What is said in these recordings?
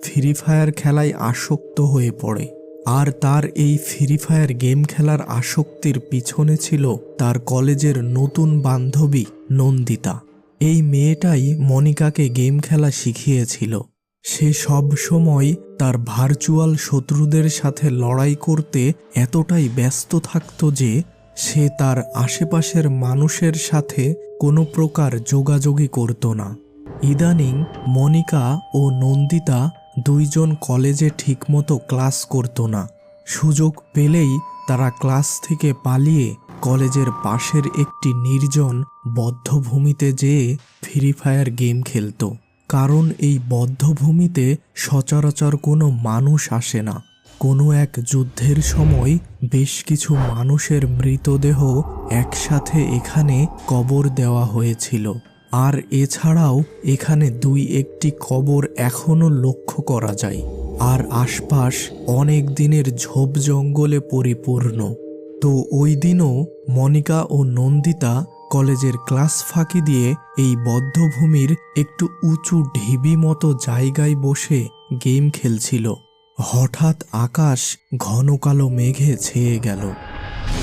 Free fire খেলায় আসক্ত হয়ে পড়ে। আর তার এই ফ্রি ফায়ার গেম খেলার আসক্তির পিছনে ছিল তার কলেজের নতুন বান্ধবী নন্দিতা। এই মেয়েটাই মনিকাকে গেম খেলা শিখিয়েছিল। সে সব সময় তার ভার্চুয়াল শত্রুদের সাথে লড়াই করতে এতটাই ব্যস্ত থাকত যে সে তার আশেপাশের মানুষের সাথে কোনো প্রকার যোগাযোগই করত না। ইদানিং মনিকা ও নন্দিতা দুইজন কলেজে ঠিকমতো ক্লাস করত না। সুযোগ পেলেই তারা ক্লাস থেকে পালিয়ে কলেজের পাশের একটি নির্জন বদ্ধভূমিতে যেয়ে ফ্রি ফায়ার গেম খেলত। কারণ এই বদ্ধভূমিতে সচরাচর কোনো মানুষ আসে না। কোনো এক যুদ্ধের সময় বেশ কিছু মানুষের মৃতদেহ একসাথে এখানে কবর দেওয়া হয়েছিল। আর এছাড়াও এখানে দুই একটি কবর এখনও লক্ষ্য করা যায়। আর আশপাশ অনেক দিনের ঝোপ জঙ্গলে পরিপূর্ণ। তো ওই দিনও মনিকা ও নন্দিতা কলেজের ক্লাস ফাঁকি দিয়ে এই বদ্ধভূমির একটু উঁচু ঢিবি মতো জায়গায় বসে গেম খেলছিল। হঠাৎ আকাশ ঘন কালো মেঘে ছেয়ে গেল,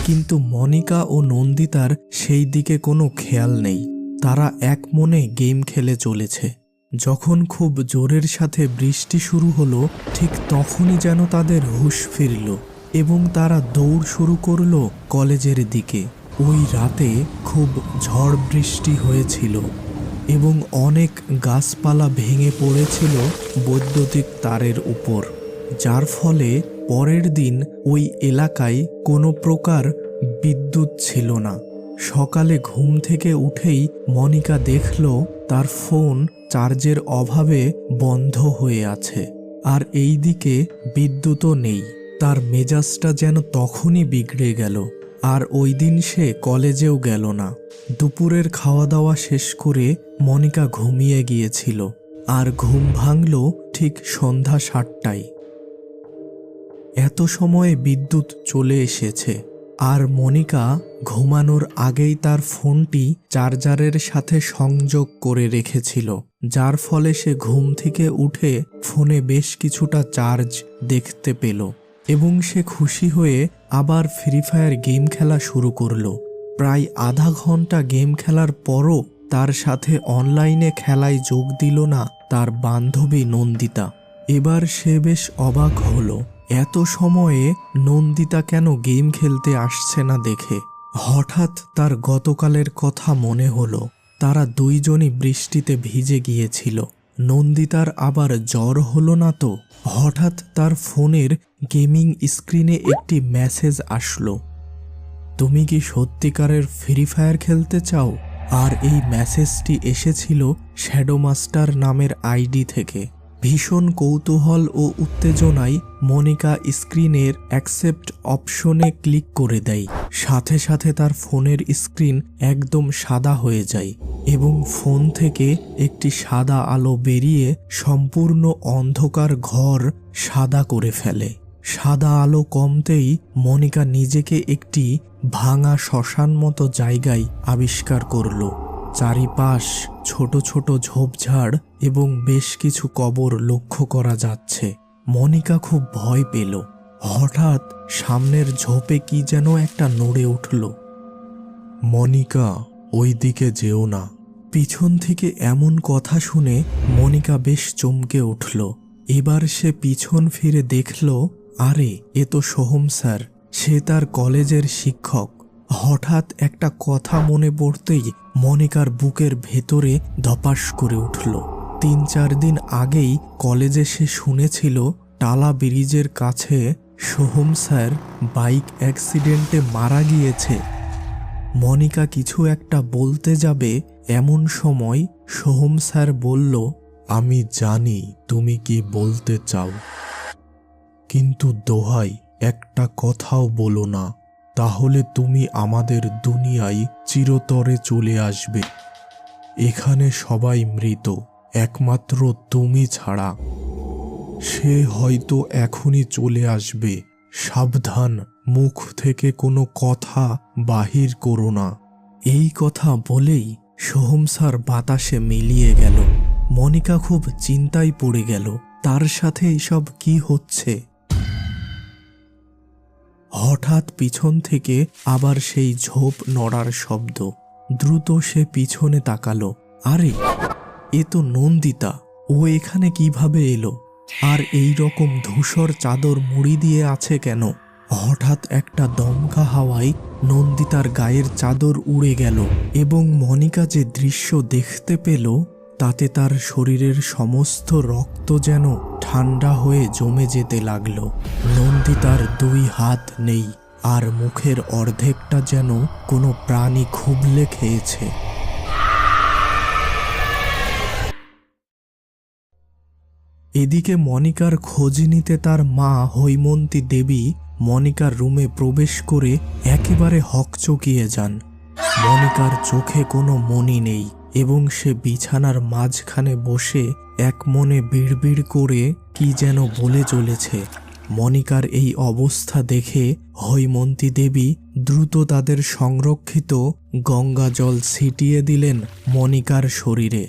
কিন্তু মনিকা ও নন্দিতার সেই দিকে কোনো খেয়াল নেই। তারা এক মনে গেম খেলে চলেছে। যখন খুব জোরের সাথে বৃষ্টি শুরু হলো, ঠিক তখনই যেন তাদের হুঁশ ফিরল এবং তারা দৌড় শুরু করলো কলেজের দিকে। ওই রাতে খুব ঝড় বৃষ্টি হয়েছিল এবং অনেক গাছপালা ভেঙে পড়েছিল বৈদ্যুতিক তারের উপর, যার ফলে পরের দিন ওই এলাকায় কোনো প্রকার বিদ্যুৎ ছিল না। সকালে ঘুম থেকে উঠেই মনিকা দেখল তার ফোন চার্জের অভাবে বন্ধ হয়ে আছে, আর এই দিকে বিদ্যুৎও নেই। তার মেজাজটা যেন তখনই বিগড়ে গেল। আর ওই দিন সে কলেজেও গেল না। দুপুরের খাওয়া দাওয়া শেষ করে মনিকা ঘুমিয়ে গিয়েছিল, আর ঘুম ভাঙল ঠিক সন্ধ্যা 7টায়। এত সময়ে বিদ্যুৎ চলে এসেছে, আর মনিকা ঘুমানোর আগেই তার ফোনটি চার্জারের সাথে সংযোগ করে রেখেছিল, যার ফলে সে ঘুম থেকে উঠে ফোনে বেশ কিছুটা চার্জ দেখতে পেল এবং সে খুশি হয়ে আবার ফ্রি ফায়ার গেম খেলা শুরু করলো। প্রায় আধা ঘন্টা গেম খেলার পরও তার সাথে অনলাইনে খেলায় যোগ দিল না তার বান্ধবী নন্দিতা। এবার সে বেশ অবাক হলো, এত সময়ে নন্দিতা কেন গেম খেলতে আসছে না দেখে। হঠাৎ তার গতকালের কথা মনে হলো। তারা দুইজনই বৃষ্টিতে ভিজে গিয়েছিল। নন্দিতার আবার জ্বর হলো না তো? হঠাৎ তার ফোনের গেমিং স্ক্রিনে একটি মেসেজ আসলো, তুমি কি সত্যিকারের ফ্রি ফায়ার খেলতে চাও? আর এই মেসেজটি এসেছিল শ্যাডো মাস্টার নামের আইডি থেকে। ভীষণ কৌতূহল ও উত্তেজনায় মনিকা স্ক্রিনের অ্যাকসেপ্ট অপশনে ক্লিক করে দেয়। সাথে সাথে তার ফোনের স্ক্রিন একদম সাদা হয়ে যায় এবং ফোন থেকে একটি সাদা আলো বেরিয়ে সম্পূর্ণ অন্ধকার ঘর সাদা করে ফেলে। সাদা আলো কমতেই মনিকা নিজেকে একটি ভাঙা শ্মশান মতো জায়গায় আবিষ্কার করল। চারিপাশ ছোট ছোট ঝোপঝাড় এবং বেশ কিছু কবর লক্ষ্য করা যাচ্ছে। মনিকা খুব ভয় পেল। হঠাৎ সামনের ঝোপে কি যেন একটা নড়ে উঠল। মনিকা, ওই দিকে যেও না। পিছন থেকে এমন কথা শুনে মনিকা বেশ চমকে উঠল। এবার সে পিছন ফিরে দেখল, আরে এ তো সোহম স্যার, সে তার কলেজের শিক্ষক। হঠাৎ একটা কথা মনে পড়তেই মনিকার বুকের ভেতরে ধপাস করে উঠল। 3-4 দিন আগেই কলেজে সে শুনেছিল টালা ব্রিজের কাছে সোহম স্যার বাইক অ্যাক্সিডেন্টে মারা গিয়েছে। মনিকা কিছু একটা বলতে যাবে এমন সময় সোহম স্যার বলল, আমি জানি তুমি কি বলতে চাও, কিন্তু দোহাই একটা কথাও বলো না, তাহলে তুমি আমাদের দুনিয়ায় চিরতরে চলে আসবে। এখানে সবাই মৃত, একমাত্র তুমি ছাড়া। সে হয়তো এখনই চলে আসবে, সাবধান, মুখ থেকে কোনো কথা বাহির করো না। এই কথা বলেই সোহম স্যার বাতাসে মিলিয়ে গেল। মনিকা খুব চিন্তায় পড়ে গেল। তার সাথে এইসব কি হচ্ছে? হঠাৎ পিছন থেকে আবার সেই ঝোপ নড়ার শব্দ। দ্রুত সে পিছনে তাকালো। আরে, এ তো নন্দিতা। ও এখানে কিভাবে এলো? আর এই রকম ধূসর চাদর মুড়ি দিয়ে আছে কেন? হঠাৎ একটা দমকা হাওয়ায় নন্দিতার গায়ের চাদর উড়ে গেল এবং মনিকা যে দৃশ্য দেখতে পেল তাতে তার শরীরের সমস্ত রক্ত যেন ঠান্ডা হয়ে জমে যেতে লাগলো। নন্দিতার 2 হাত নেই আর মুখের অর্ধেকটা যেন কোনো প্রাণী খুবলে খেয়েছে। এদিকে মনিকার খোঁজ নিতে তার মা হৈমন্তী দেবী মনিকার রুমে প্রবেশ করে একেবারে হকচকিয়ে যান। মনিকার চোখে কোনো মনি নেই এবং সে বিছানার মাঝখানে বসে এক মনে বিড়বিড় করে কি যেন বলে চলেছে। মনিকার এই অবস্থা দেখে হৈমন্তী দেবী দ্রুত তাদের সংরক্ষিত গঙ্গা জল ছিটিয়ে দিলেন মনিকার শরীরে।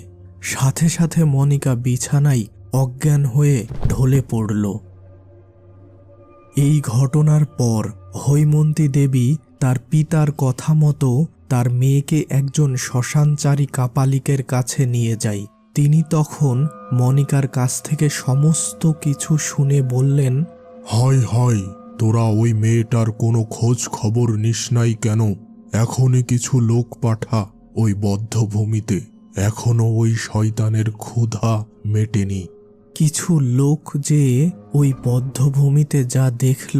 সাথে সাথে মনিকা বিছানায় অজ্ঞান হয়ে ঢলে পড়ল। এই ঘটনার পর হৈমন্তী দেবী তার পিতার কথা মতো তার মেয়েকে একজন শ্মশানচারী কাপালিকের কাছে নিয়ে যায়। তিনি তখন মনিকার কাছ থেকে সমস্ত কিছু শুনে বললেন, হায় হায়, তোরা ওই মেয়েটার কোনো খোঁজ খবর নিস নাই কেন? এখনই কিছু লোক পাঠা ওই বদ্ধভূমিতে। এখনো ওই শয়তানের ক্ষুধা মেটেনি। কিছু লোক যে ওই বদ্ধভূমিতে যা দেখল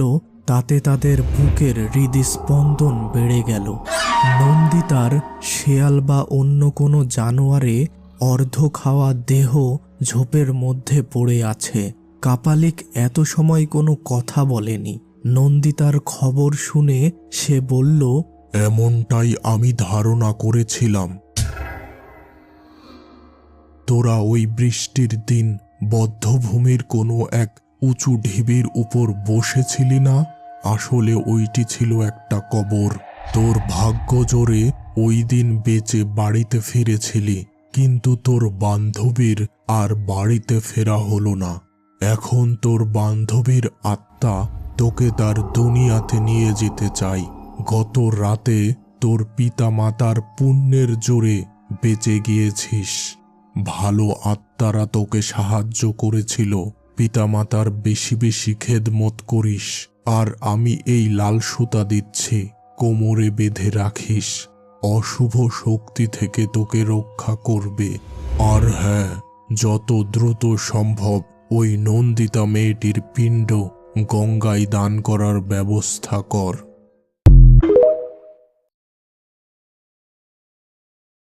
তাতে তাদের বুকের হৃদস্পন্দন বেড়ে গেল। নন্দিতার শেয়াল বা অন্য কোনো জানোয়ারে অর্ধ খাওয়া দেহ ঝোপের মধ্যে পড়ে আছে। কাপালিক এত সময় কোনো কথা বলেনি। নন্দিতার খবর শুনে সে বলল, এমনটাই আমি ধারণা করেছিলাম। তোরা ওই বৃষ্টির দিন বদ্ধভূমির কোনো এক উঁচু ঢিবির উপর বসেছিলি না? আসলে ওইটি ছিল একটা কবর। তোর ভাগ্য জোরে ওই দিন বেঁচে বাড়িতে ফিরেছিলি, কিন্তু তোর বান্ধবীর আর বাড়িতে ফেরা হলো না। এখন তোর বান্ধবীর আত্মা তোকে তার দুনিয়াতে নিয়ে যেতে চাই। গত রাতে তোর পিতা মাতার পুণ্যের জোরে বেঁচে গিয়েছিস। ভালো আত্মারা তোকে সাহায্য করেছিল। পিতামাতার বেশি বেশি খেদমত করিস। আর আমি এই লাল সুতা দিচ্ছি, কোমরে বেঁধে রাখিস। অশুভ শক্তি থেকে তোকে রক্ষা করবে। আর হ্যাঁ, যত দ্রুত সম্ভব ওই নন্দিতা মেয়েটির পিণ্ড গঙ্গায় দান করার ব্যবস্থা কর।